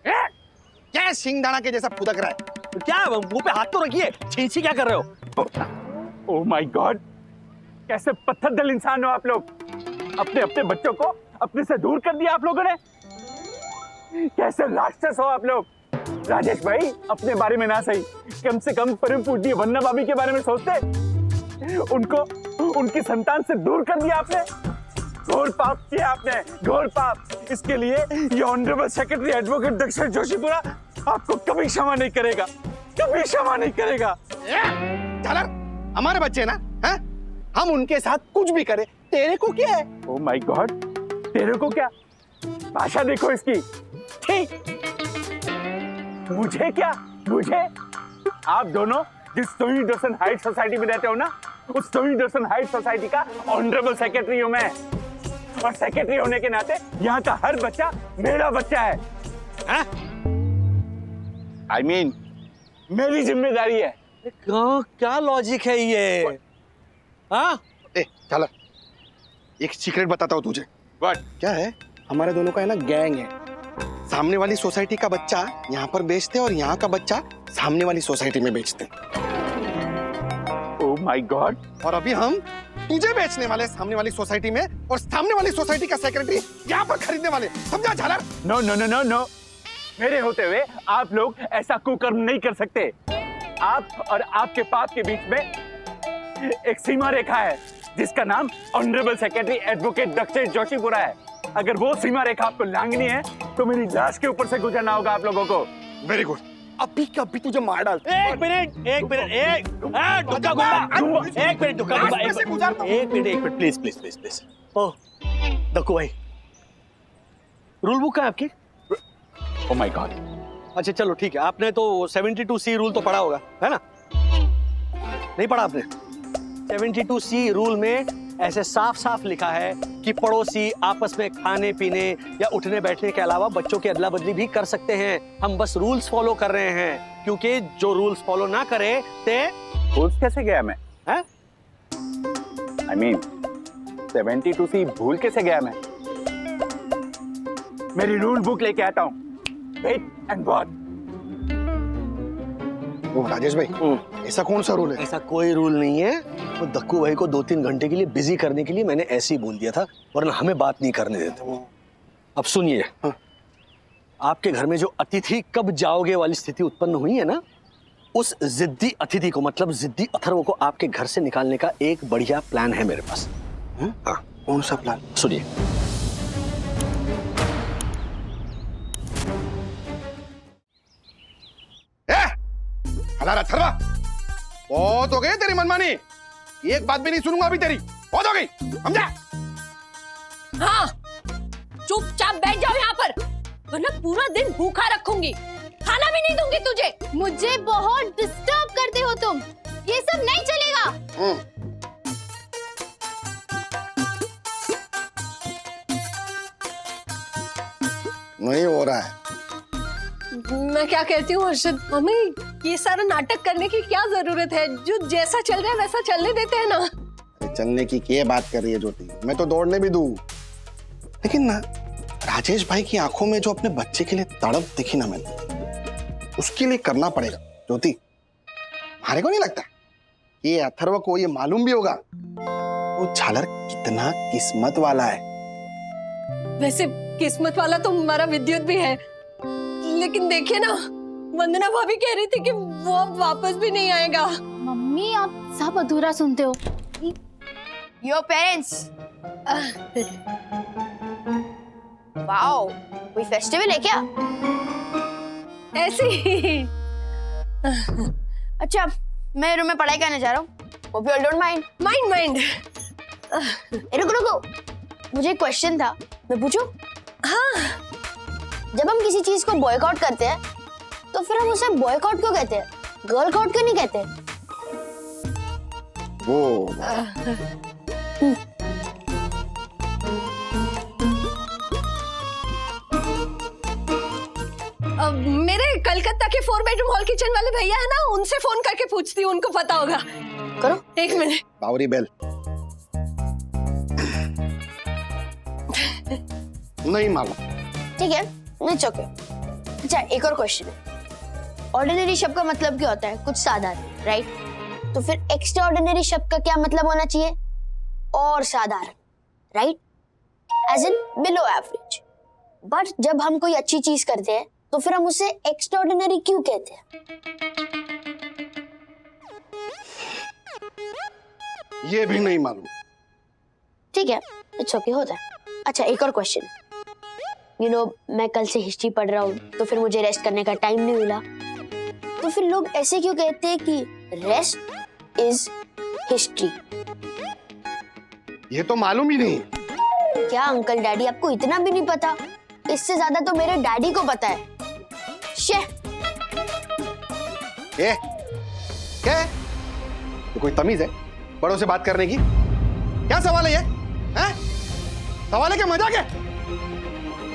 G: क्या सिंगदाना के जैसा फुदक रहा है?
C: क्या मुंह पे हाथ तो रखिए, छी क्या कर रहे हो?
H: ओह माय गॉड, कैसे पत्थर दिल इंसान हो आप लोग। अपने अपने बच्चों को अपने से दूर कर दिया आप लोगों ने। कैसे राक्षस हो आप लोग। राजेश भाई, अपने बारे में ना सही, कम से कम परम पूज्य वन्ना भाभी के बारे में सोचते। उनको उनकी संतान से दूर कर दिया आपने। घोर पाप किया आपने, घोर पाप। इसके लिए ये ऑनरेबल सेक्रेटरी एडवोकेट दक्षिण जोशीपुरा आपको कभी क्षमा नहीं करेगा, कभी क्षमा नहीं करेगा।
G: झालर, हमारे बच्चे ना, हैं? हम उनके साथ कुछ भी करें, तेरे को क्या है?
H: ओह माय गॉड, तेरे को क्या? भाषा देखो इसकी। ठीक, मुझे क्या? मुझे? आप दोनों जिस सोई दर्शन हाइट सोसाइटी में रहते हो ना, उस सोई दर्शन हाइट सोसाइटी का ऑनरेबल सेक्रेटरी हूं मैं। और सेक्रेटरी होने के नाते यहाँ का हर बच्चा मेरा बच्चा है। आई मीन मेरी जिम्मेदारी है।
C: क्या लॉजिक है ये? हाँ
G: झालर, एक सीक्रेट बताता हूँ तुझे।
H: व्हाट?
G: क्या है, हमारे दोनों का है ना गैंग है, सामने वाली सोसाइटी का बच्चा यहाँ पर बेचते और यहाँ का बच्चा सामने वाली सोसाइटी में बेचते।
H: ओह माय गॉड।
G: और अभी हम तुझे बेचने वाले सामने वाली सोसाइटी में, और सामने वाली सोसाइटी का सेक्रेटरी यहाँ पर खरीदने वाले। समझा झालर?
H: No no no no no, मेरे होते हुए आप लोग ऐसा कुकर्म नहीं कर सकते। आप और आपके पाप के बीच में एक सीमा रेखा है जिसका नाम honourable secretary advocate Dakshesh Joshipura है। अगर वो सीमा रेखा आपको लांघनी है तो मेरी लाश के ऊपर से गुजरना होगा आप लोगों को।
G: Very good. अभी के अभी तुझे मार डाल।
C: एक minute please please please please. Oh Dakku भाई, रूल बुक है आपकी?
H: Oh my God.
C: अच्छा चलो ठीक है, आपने तो 72C रूल तो पढ़ा होगा, है ना? नहीं पढ़ा आपने? 72C रूल में ऐसे साफ साफ लिखा है कि पड़ोसी आपस में खाने पीने या उठने बैठने के अलावा बच्चों की अदला बदली भी कर सकते हैं। हम बस रूल्स फॉलो कर रहे हैं, क्योंकि जो रूल्स फॉलो ना करे ते
H: रूल्स कैसे गया मैं?
C: हैं?
H: I mean, 72C भूल कैसे गया मैं? मेरी रूल बुक लेके आता हूँ। Wait and watch.
G: ओ राजेश भाई, ऐसा कौन सा रूल है?
C: ऐसा कोई रूल नहीं है। वो दक्कू भाई को 2-3 घंटे के लिए बिजी करने के लिए मैंने ऐसे ही बोल दिया था, वरना हमें बात नहीं करने देते। अब सुनिए, आपके घर में जो अतिथि कब जाओगे वाली स्थिति उत्पन्न हुई है ना, उस जिद्दी अतिथि को, मतलब जिद्दी अथर्व को आपके घर से निकालने का एक बढ़िया प्लान है मेरे पास। हाँ,
G: कौन सा प्लान?
C: सुनिए।
G: हलारा थरवा, बहुत हो गई तेरी मनमानी। एक बात भी नहीं सुनूंगा अभी तेरी। बहुत हो गई, समझा?
J: हाँ, चुपचाप बैठ जाओ यहाँ पर, वरना पूरा दिन भूखा रखूंगी, खाना भी नहीं दूंगी तुझे।
D: मुझे बहुत डिस्टर्ब करते हो तुम, ये सब नहीं चलेगा।
G: नहीं हो रहा है।
J: मैं क्या कहती हूँ हर्षद, मम्मी ये सारा नाटक करने की क्या जरूरत है? जो जैसा चल रहा है वैसा चलने देते हैं ना।
G: चलने की क्या बात कर रही है ज्योति? मैं तो दौड़ने भी दूं, लेकिन ना राजेश भाई की आंखों में जो अपने बच्चे के लिए तड़प दिखी ना मैंने, उसके लिए करना पड़ेगा ज्योति। हमारे को नहीं लगता ये अथर्व को ये मालूम भी होगा वो झालर कितना किस्मत वाला है।
J: वैसे किस्मत वाला तो हमारा विद्युत भी है, लेकिन देखिए ना, वंदना भाभी कह रही थी कि वो अब वापस भी नहीं आएगा।
A: मम्मी आप सब अधूरा सुनते हो।
D: योर पेरेंट्स, वाओ, कोई फेस्टिवल है क्या?
J: ऐसे ही।
D: अच्छा, मैं रूम में पढ़ाई करने जा रहा हूँ। Hope you all don't mind.
J: Mind.
D: रुको, मुझे एक क्वेश्चन था, मैं पूछूं?
J: हाँ।
D: जब हम किसी चीज को बॉयकॉट करते हैं तो फिर हम उसे बॉयकॉट क्यों कहते हैं? गर्ल कॉट क्यों नहीं कहते?
G: वो
J: मेरे कलकत्ता के 4 बेडरूम हॉल किचन वाले भैया है ना, उनसे फोन करके पूछती हूँ, उनको पता होगा।
D: करो।
J: 1 मिनट।
G: पावरी बेल। नहीं मालूम।
D: ठीक है, इट्स ओके। अच्छा, एक और क्वेश्चन है। ऑर्डिनरी शब्द का मतलब क्या होता है? कुछ साधारण, राइट? तो फिर एक्स्ट्रा ऑर्डिनरी शब्द का क्या मतलब होना चाहिए? और साधारण, right? As in below average. But जब हम कोई अच्छी चीज करते हैं तो फिर हम उसे एक्स्ट्रा ऑर्डिनरी क्यों कहते हैं?
G: ये भी नहीं मालूम।
D: ठीक है, इट्स ओके, होता है। अच्छा, एक और क्वेश्चन। यू नो, मैं कल से हिस्ट्री पढ़ रहा हूँ तो फिर मुझे रेस्ट करने का टाइम नहीं मिला, तो फिर लोग ऐसे क्यों कहते हैं कि रेस्ट इज हिस्ट्री?
G: ये तो मालूम ही नहीं।
D: क्या अंकल डैडी, आपको इतना भी नहीं पता? इससे ज्यादा तो मेरे डैडी को पता है। शे।
G: क्या तो कोई तमीज है बड़ों से बात करने की? क्या सवाल है ये? हैं? सवाल है क्या? मजाक है?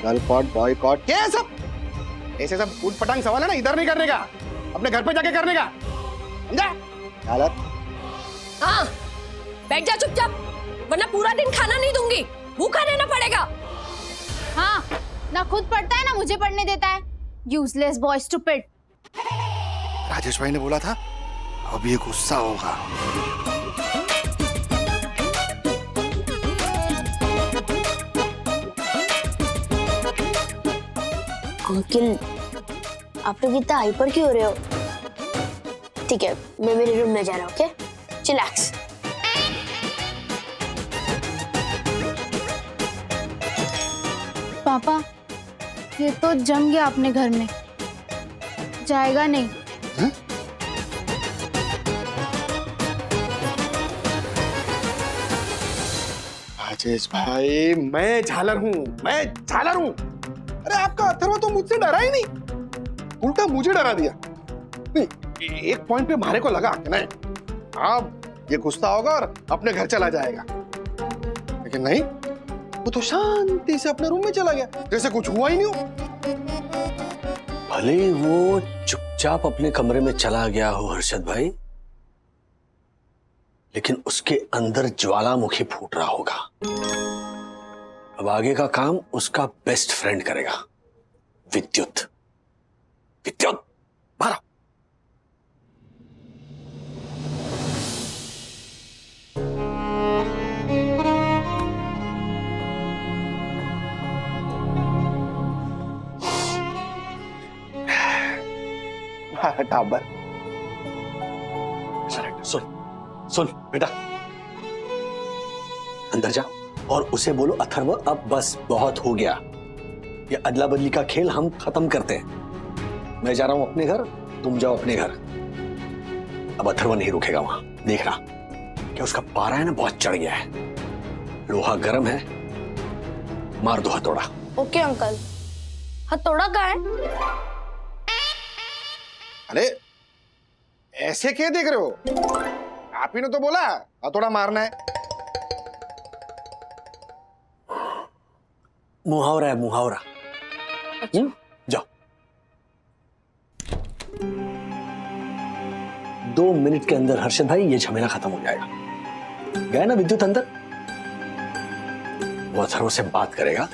G: गर्ल कॉट, बॉय कॉट, क्या है सब? ऐसे सब उटपटांग सवाल है ना, इधर नहीं करने का, अपने घर पे जाके करने का, समझा? हालत।
J: हाँ, बैठ जा चुपचाप, वरना पूरा दिन खाना नहीं दूंगी, भूखा रहना पड़ेगा।
A: हाँ, ना खुद पढ़ता है ना मुझे पढ़ने देता है। Useless boy, stupid.
G: राजेश भाई ने बोला था अब ये गुस्सा होगा।
D: अंकिल, आप लोग इतना हाइपर क्यों हो रहे हो? ठीक है, मैं मेरे रूम में जा रहा हूँ। Okay, chillax.
A: पापा, ये तो जम गया अपने घर में, जाएगा नहीं।
G: राजेश भाई, मैं झालर हूँ, मैं झालर हूँ। अरे आपका अथर्व तो मुझसे डरा ही नहीं, उल्टा मुझे डरा दिया। नहीं, एक पॉइंट पे मारे को लगा कि नहीं अब ये गुस्सा होगा और अपने घर चला जाएगा, लेकिन नहीं, वो तो शांति से अपने रूम में चला गया जैसे कुछ हुआ ही नहीं हो।
C: भले ही वो चुपचाप अपने कमरे में चला गया हो हर्षद भाई, लेकिन उसके अंदर ज्वालामुखी फूट रहा होगा। अब आगे का काम उसका बेस्ट फ्रेंड करेगा, विद्युत। विद्युत, मारो।
G: टाबर।
C: सुन सुन बेटा, अंदर जा और उसे बोलो अथर्व अब बस बहुत हो गया, ये अदला बदली का खेल हम खत्म करते हैं। मैं जा रहा हूं अपने घर, तुम जाओ अपने घर। अब अथर्व नहीं रुकेगा वहां, देखना कि उसका पारा है ना बहुत चढ़ गया है, लोहा गर्म है, मार दो हथौड़ा।
E: Okay uncle. हथौड़ा कहाँ है?
G: अरे ऐसे क्या देख रहे हो? आप ही ने तो बोला हथौड़ा मारना है।
C: मुहावरा है, मुहावरा। जाओ। 2 मिनट के अंदर हर्षद भाई ये झमेला खत्म हो जाएगा। गए ना विद्युत अंदर, वो अथर्व से बात करेगा,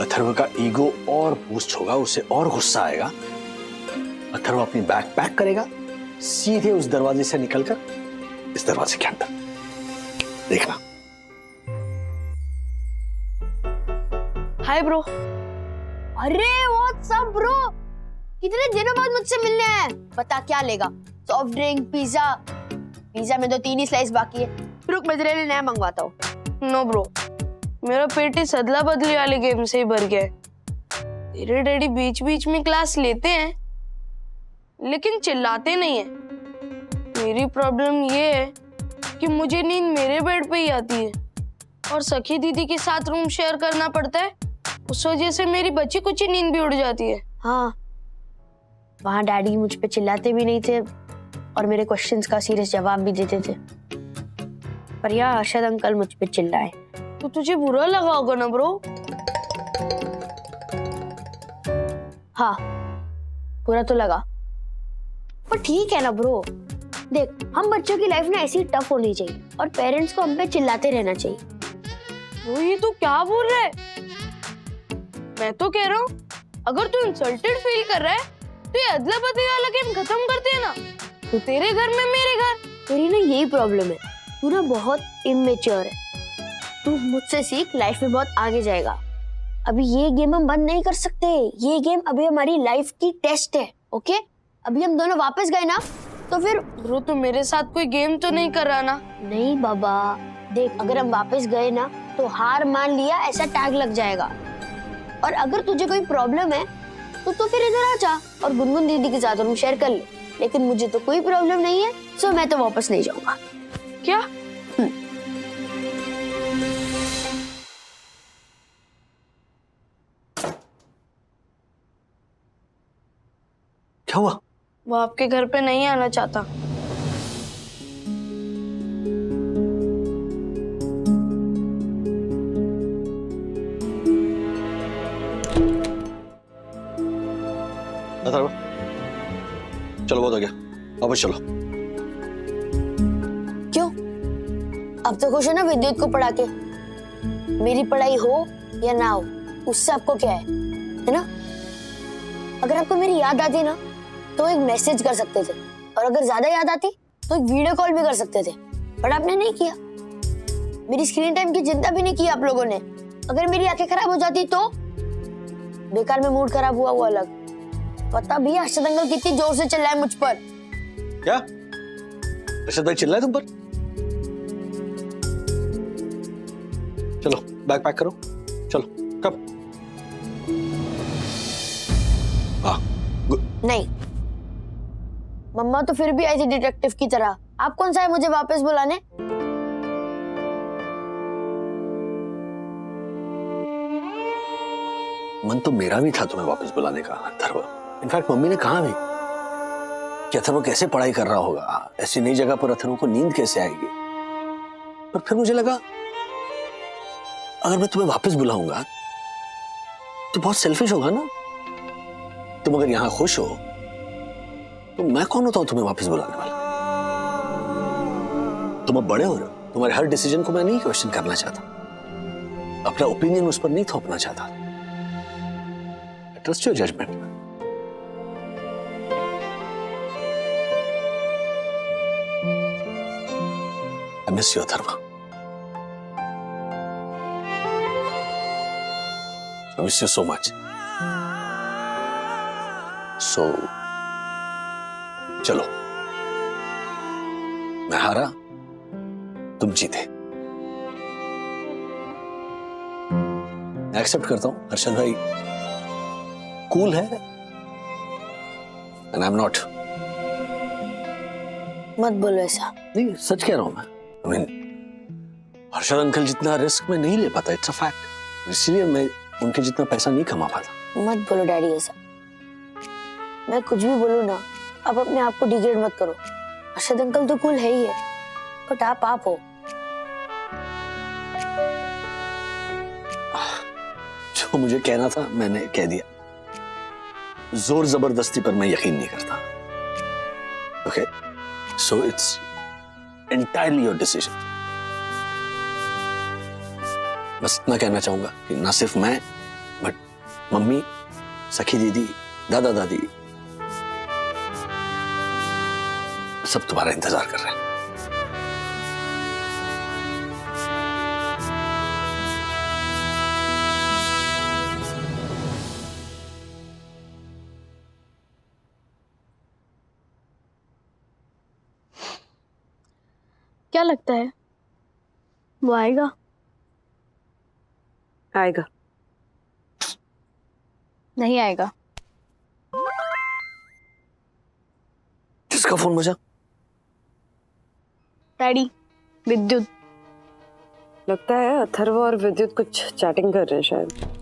C: अथर्व का ईगो और बूस्ट होगा, उसे और गुस्सा आएगा। अथर्व अपनी बैग पैक करेगा, सीधे उस दरवाजे से निकलकर इस दरवाजे के अंदर, देखना।
E: Hi bro.
D: अरे व्हाट्सअप ब्रो, कितने दिनों बाद मुझसे मिलने आए। बता क्या लेगा? Soft drink, pizza? पिज्जा में तो 3 ही स्लाइस बाकी है, रुक मैं तेरे लिए नया मंगवाता हूँ।
E: नो ब्रो, मेरा पेट इस अदला बदली वाले गेम से ही भर गया है। तेरे डैडी बीच बीच में क्लास लेते हैं लेकिन चिल्लाते नहीं है। मेरी प्रॉब्लम ये है कि मुझे नींद मेरे बेड पे ही आती है और सखी दीदी के साथ रूम शेयर करना पड़ता है, उस वजह से मेरी बची कुछ नींद भी उड़ जाती है।
D: हाँ, वहाँ डैडी मुझ पे चिल्लाते भी नहीं थे और मेरे क्वेश्चंस का सीरियस जवाब भी देते थे, पर यहाँ अर्शद अंकल मुझ पे चिल्लाए।
E: तो तुझे बुरा लगा होगा ना ब्रो?
D: हाँ, बुरा तो लगा, पर ठीक है ना ब्रो। देख, हम बच्चों की लाइफ ना ऐसी टफ होनी चाहिए और पेरेंट्स को हम पे चिल्लाते रहना चाहिए।
E: वो ये तू क्या बोल रहा है? मैं तो कह रहा हूँ अगर तू इंसल्टेड फील कर रहा है तो ये अदला बदली वाला गेम खत्म करते हैं ना, तू तेरे घर में मेरे घर।
D: तेरी ना यही प्रॉब्लम है, तू ना बहुत इमेच्योर है। तू मुझसे सीख, लाइफ में बहुत आगे जाएगा। अभी ये गेम हम बंद नहीं कर सकते, ये गेम अभी हमारी लाइफ की टेस्ट है। ओके, अभी हम दोनों वापस गए ना तो फिर
E: ब्रो तू मेरे साथ कोई गेम तो नहीं कर रहा ना?
D: नहीं बाबा, देख अगर हम वापस गए ना तो हार मान लिया ऐसा टैग लग जाएगा। और अगर तुझे कोई प्रॉब्लम है तो तू फिर इधर आ जा और गुनगुन दीदी के साथ रूम शेयर कर ले, लेकिन मुझे तो कोई प्रॉब्लम नहीं है, सो मैं तो वापस नहीं जाऊंगा।
E: क्या?
C: क्या हुआ?
E: वो आपके घर पे नहीं आना चाहता।
C: अथर्व, चलो बहुत हो गया, वापस चलो।
D: क्यों? अब तो खुश है ना विद्युत को पढ़ा के? मेरी पढ़ाई हो या ना हो, उससे आपको क्या है ना? अगर आपको मेरी याद आती ना तो एक मैसेज कर सकते थे, और अगर ज्यादा याद आती तो एक वीडियो कॉल भी कर सकते थे, बट आपने नहीं किया। मेरी स्क्रीन टाइम की चिंता भी नहीं की आप लोगों ने। अगर मेरी आंखें खराब हो जाती तो बेकार में मूड खराब हुआ वो अलग। पता भी अर्शद अंकल कितनी जोर से चिल्लाए मुझ पर।
C: क्या अर्शद भाई चिल्लाए तुम पर? चलो बैग पैक करो, चलो। कब? हाँ
D: नहीं, मम्मा तो फिर भी आई थी डिटेक्टिव की तरह। आप कौन सा है मुझे वापस बुलाने?
C: मन तो मेरा भी था तुम्हें वापस बुलाने का अथर्व। इनफैक्ट मम्मी ने कहा भी कि अथर्व कैसे पढ़ाई कर रहा होगा, ऐसी नई जगह पर अथर्व को नींद कैसे आएगी। पर फिर मुझे लगा अगर मैं तुम्हें वापस बुलाऊंगा तो बहुत सेल्फिश होगा ना। तुम अगर यहां खुश हो तो मैं कौन होता हूं तुम्हें वापस बुलाने वाला? तुम अब बड़े हो रहे हो, तुम्हारे हर डिसीजन को मैं नहीं क्वेश्चन करना चाहता, अपना ओपिनियन उस पर नहीं थोपना चाहता। Trust your judgment. I miss you, Atharv. I miss you so much. So, चलो, मैं हारा, तुम जीते। मैं एक्सेप्ट करता हूं हर्षद भाई कूल है एंड आई एम नॉट।
D: मत बोलो ऐसा।
C: नहीं, सच कह रहा हूं मैं। I mean, हर्षद अंकल जितना रिस्क में नहीं ले पाता, इट्स अ फैक्ट। इसलिए मैं उनके जितना पैसा नहीं कमा पाता।
D: मत बोलो डैडी ऐसा। मैं कुछ भी बोलूं ना, आप अपने आप को डिग्रेड मत करो। अर्शद अंकल तो कूल है ही है, बट आप हो।
C: जो मुझे कहना था मैंने कह दिया। जोर जबरदस्ती पर मैं यकीन नहीं करता। Okay, so it's entirely your decision. बस इतना कहना चाहूंगा कि ना सिर्फ मैं बट मम्मी, सखी दीदी, दादा दादी सब तुम्हारा इंतजार कर रहे हैं।
A: क्या लगता है वो आएगा?
B: आएगा।
A: नहीं आएगा।
C: किसका फोन बजा?
A: डैडी, विद्युत।
B: लगता है अथर्व और विद्युत कुछ चैटिंग कर रहे हैं शायद।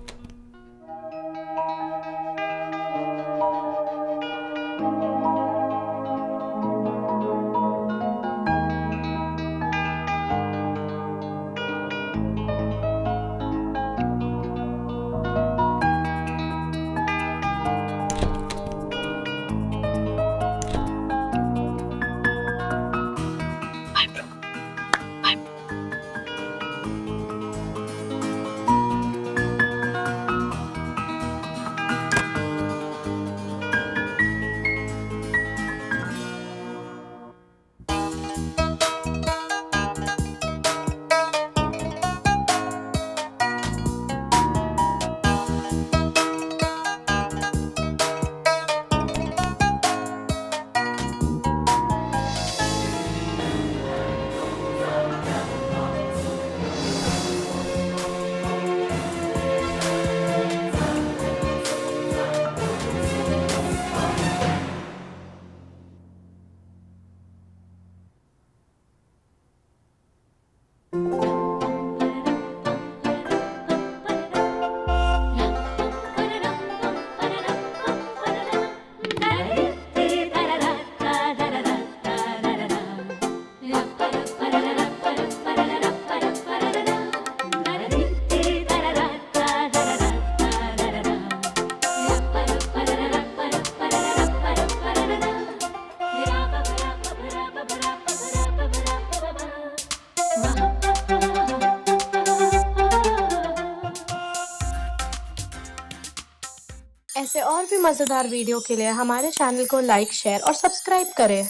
E: और भी मजेदार वीडियो के लिए हमारे चैनल को लाइक, शेयर और सब्सक्राइब करें।